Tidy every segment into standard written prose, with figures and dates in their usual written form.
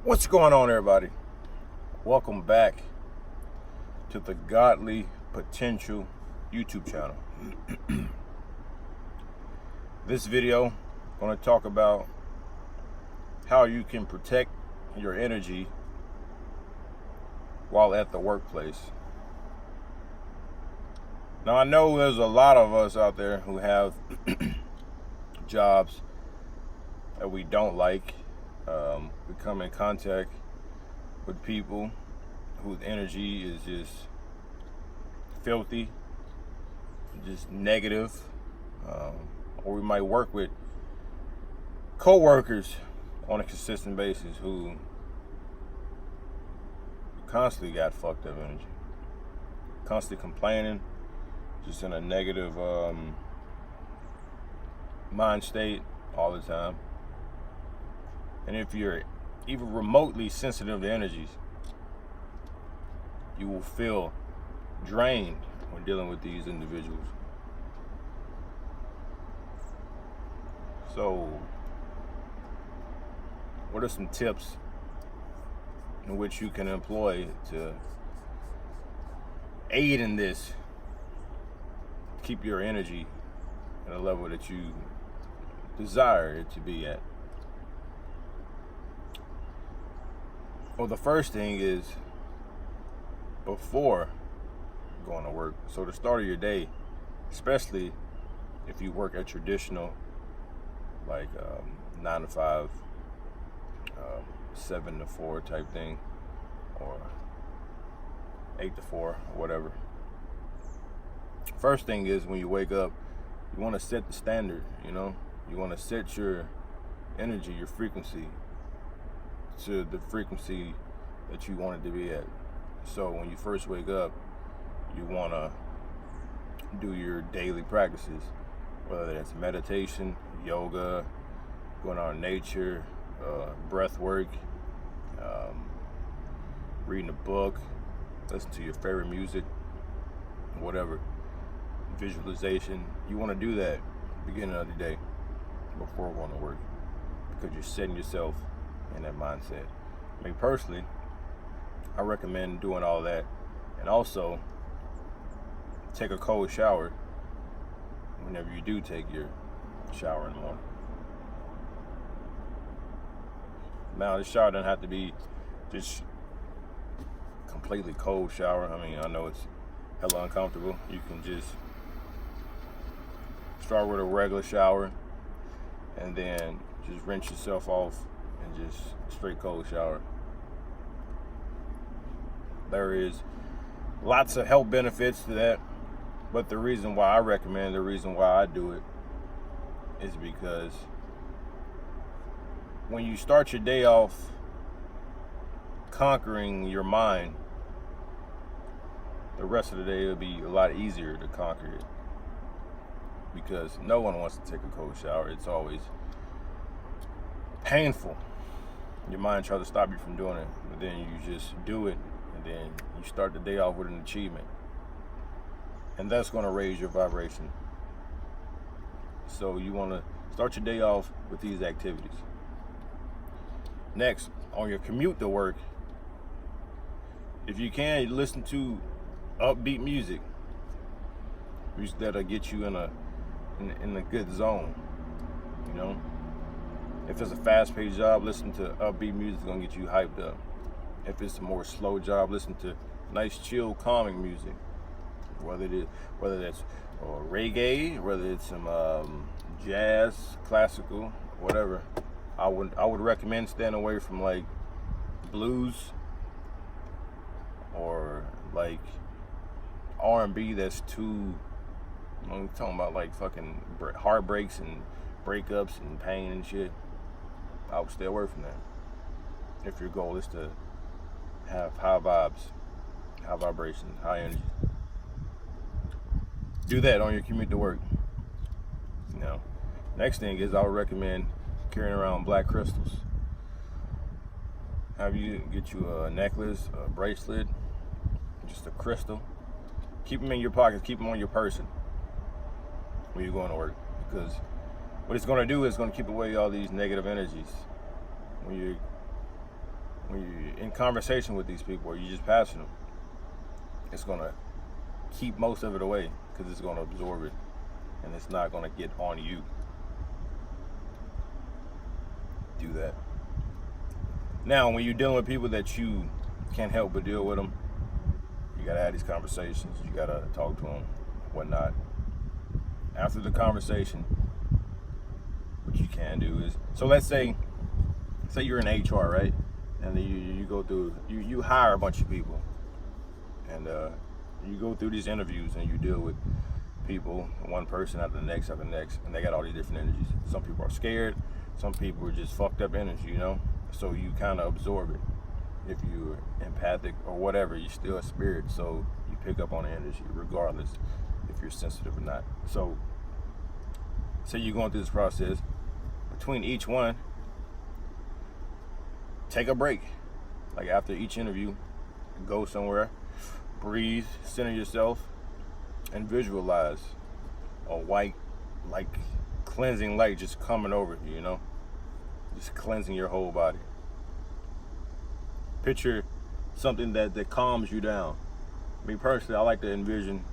What's going on, everybody? Welcome back to the Godly Potential YouTube channel. This video, I'm going to talk about how you can protect your energy while at the workplace. Now, I know there's a lot of us out there who have jobs that we don't like. We come in contact with people whose energy is just filthy, just negative, or we might work with co-workers on a consistent basis who constantly got fucked up energy, constantly complaining, just in a negative mind state all the time. And if you're even remotely sensitive to energies, you will feel drained when dealing with these individuals. So, what are some tips in which you can employ to aid in this? Keep your energy at a level that you desire it to be at. Well, the first thing is before going to work. So the start of your day, especially if you work a traditional like 9 to 5, 7 to 4 type thing, or 8 to 4, or whatever. First thing is when you wake up, you want to set the standard, you want to set your energy, your frequency to the frequency that you want it to be at. So when you first wake up, you want to do your daily practices, whether that's meditation, yoga, going out in nature, breath work, reading a book, listen to your favorite music, whatever, visualization. You want to do that beginning of the day before going to work, because you're setting yourself in that mindset. I mean, personally, I recommend doing all that, and also take a cold shower whenever you do take your shower in the morning. Now, the shower doesn't have to be just completely cold shower. I mean, I know it's hella uncomfortable. You can just start with a regular shower and then just rinse yourself off and just straight cold shower. There is lots of health benefits to that, but the reason why I do it is because when you start your day off conquering your mind, the rest of the day will be a lot easier to conquer it, because no one wants to take a cold shower. It's always painful. Your mind tries to stop you from doing it, but then you just do it, and then you start the day off with an achievement, and that's going to raise your vibration. So you want to start your day off with these activities. Next, on your commute to work, if you can, listen to upbeat music that'll get you in a good zone. If it's a fast-paced job, listen to upbeat music. It's gonna get you hyped up. If it's a more slow job, listen to nice, chill, calming music. Whether that's reggae, whether it's some jazz, classical, whatever. I would recommend staying away from like blues or like R&B that's too. I'm talking about like fucking heartbreaks and breakups and pain and shit. I would stay away from that. If your goal is to have high vibes, high vibrations, high energy, do that on your commute to work. Next thing is I would recommend carrying around black crystals. Have you get you a necklace, a bracelet, just a crystal. Keep them in your pockets. Keep them on your person when you're going to work, because what it's going to do is going to keep away all these negative energies. When you're when you're in conversation with these people or you're just passing them, it's going to keep most of it away because it's going to absorb it and it's not going to get on you. Do that. Now, when you're dealing with people that you can't help but deal with them, you got to have these conversations. You got to talk to them, whatnot. After the conversation, what you can do is, so let's say you're in HR, right? And then you go through, you hire a bunch of people. And you go through these interviews and you deal with people, one person after the next, and they got all these different energies. Some people are scared. Some people are just fucked up energy, you know? So you kind of absorb it. If you're empathic or whatever, you're still a spirit, so you pick up on the energy regardless if you're sensitive or not. So you're going through this process. Between each one, take a break. Like after each interview, go somewhere, breathe, center yourself, and visualize a white, like cleansing light just coming over you, you know? Just cleansing your whole body. Picture something that calms you down. Me personally, I like to envision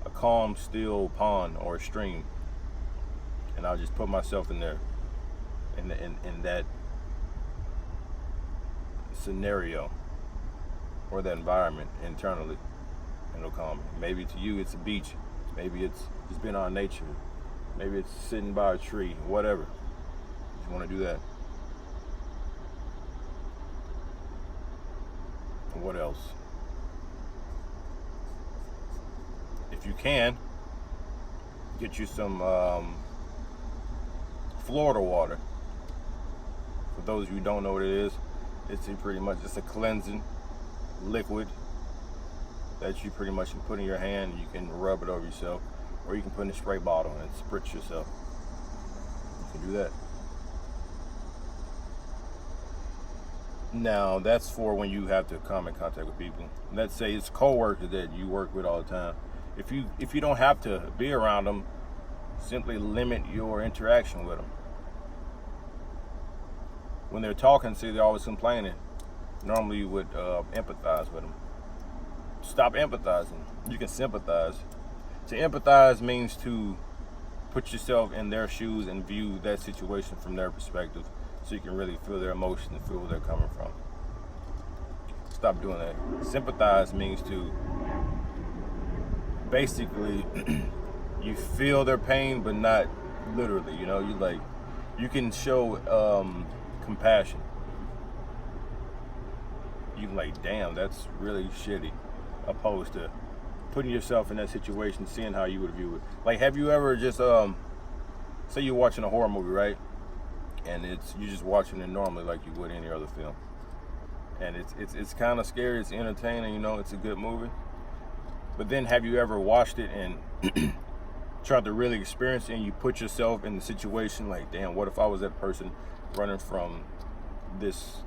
a calm, still pond or a stream. And I'll just put myself in there, in that scenario or that environment internally, and it'll calm me. Maybe to you it's a beach, maybe it's just being out in nature, maybe it's sitting by a tree, whatever. You want to do that. What else? If you can, get you some Florida water. For those of you who don't know what it is, it's pretty much just a cleansing liquid that you pretty much can put in your hand and you can rub it over yourself, or you can put in a spray bottle and spritz yourself. You can do that. Now, that's for when you have to come in contact with people. Let's say it's coworkers that you work with all the time. If you don't have to be around them, simply limit your interaction with them. When they're talking, see, they're always complaining. Normally you would empathize with them. Stop empathizing. You can sympathize. To empathize means to put yourself in their shoes and view that situation from their perspective, so you can really feel their emotions and feel where they're coming from. Stop doing that. Sympathize means to basically you feel their pain, but not literally. You know, you can show compassion. You can like, damn, that's really shitty, opposed to putting yourself in that situation, seeing how you would view it. Like, have you ever just say you're watching a horror movie, right? And you're just watching it normally like you would any other film. And it's kind of scary, it's entertaining, you know, it's a good movie. But then have you ever watched it and tried to really experience it and you put yourself in the situation like, damn, what if I was that person running from this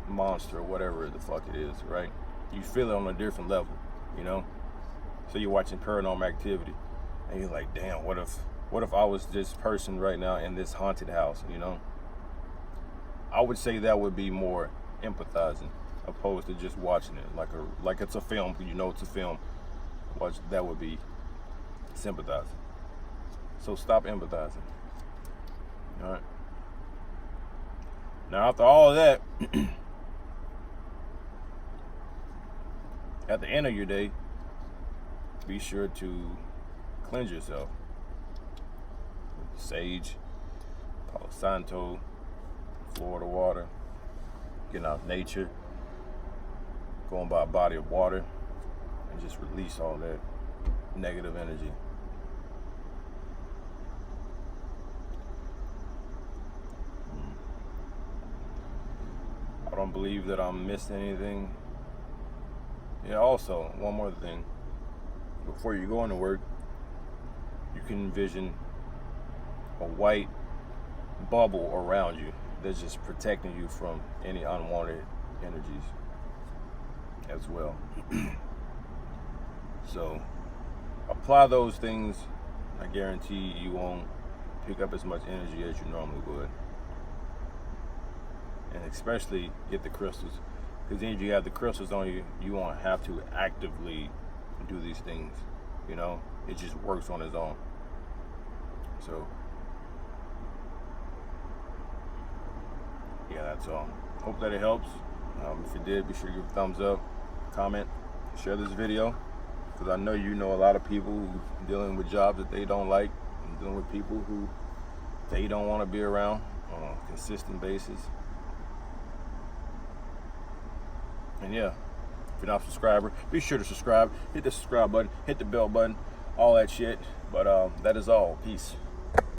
monster or whatever the fuck it is, right? You feel it on a different level, you know? So you're watching Paranormal Activity and you're like, damn, what if I was this person right now in this haunted house, you know? I would say that would be more empathizing opposed to just watching it like it's a film, you know it's a film. That would be sympathizing. So stop empathizing. All right. Now after all of that, at the end of your day, be sure to cleanse yourself. Sage, Palo Santo, Florida water, getting out in nature, going by a body of water, and just release all that negative energy. I don't believe that I'm missing anything. Yeah, also, one more thing. Before you go into work, you can envision a white bubble around you that's just protecting you from any unwanted energies as well. So apply those things. I guarantee you won't pick up as much energy as you normally would. and especially get the crystals, because then if you have the crystals on you, you won't have to actively do these things. You know, it just works on its own. So yeah, that's all. Hope that it helps. If it did, be sure to give a thumbs up, comment, share this video, because I know you know a lot of people who are dealing with jobs that they don't like, and dealing with people who they don't want to be around on a consistent basis. And yeah, if you're not a subscriber, be sure to subscribe. Hit the subscribe button, hit the bell button, all that shit. But that is all. Peace.